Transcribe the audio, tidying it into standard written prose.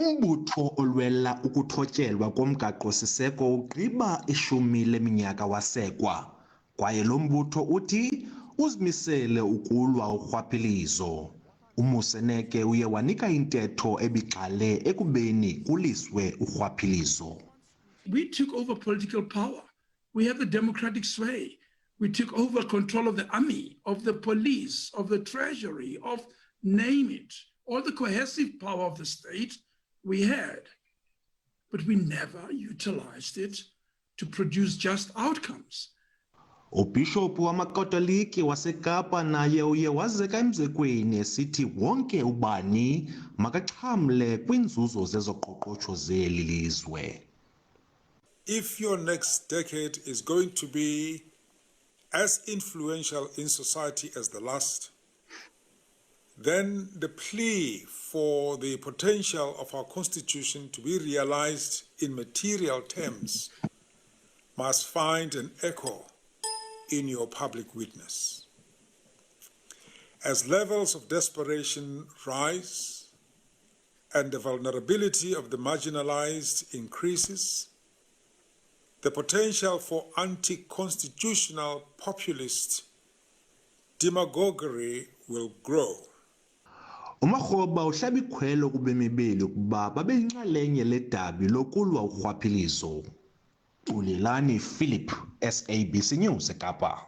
Umbutho olwela ukuthotyelwa komgaqo-siseko ugqiba 10 leminyaka wasekwa, kwaye lo mbutho uthi uzimisele ukulwa urhwaphilizo. UMoseneke uye wanika intetho ebigxale ekubeni kuliswe urhwaphilizo. We took over political power. We have the democratic sway. We took over control of the army, of the police, of the treasury, of name it, all the cohesive power of the state we had. But we never utilized it to produce just outcomes. Ubhishophu wamakatoliki waseKapa naye uye wazeka emzekweni esithi wonke ubani makaxhamle kwinzuzo zezoqoqosho zeli lizwe. If your next decade is going to be as influential in society as the last, then the plea for the potential of our Constitution to be realized in material terms must find an echo in your public witness. As levels of desperation rise and the vulnerability of the marginalized increases, the potential for anti-constitutional populist demagoguery will grow. Umakhoba uhlaba ikhwelo kubemi beli ukuba babe yinxalenye ledabi lokulwa urhwaphilizo. Ulelani Philip, SABC News eKapa.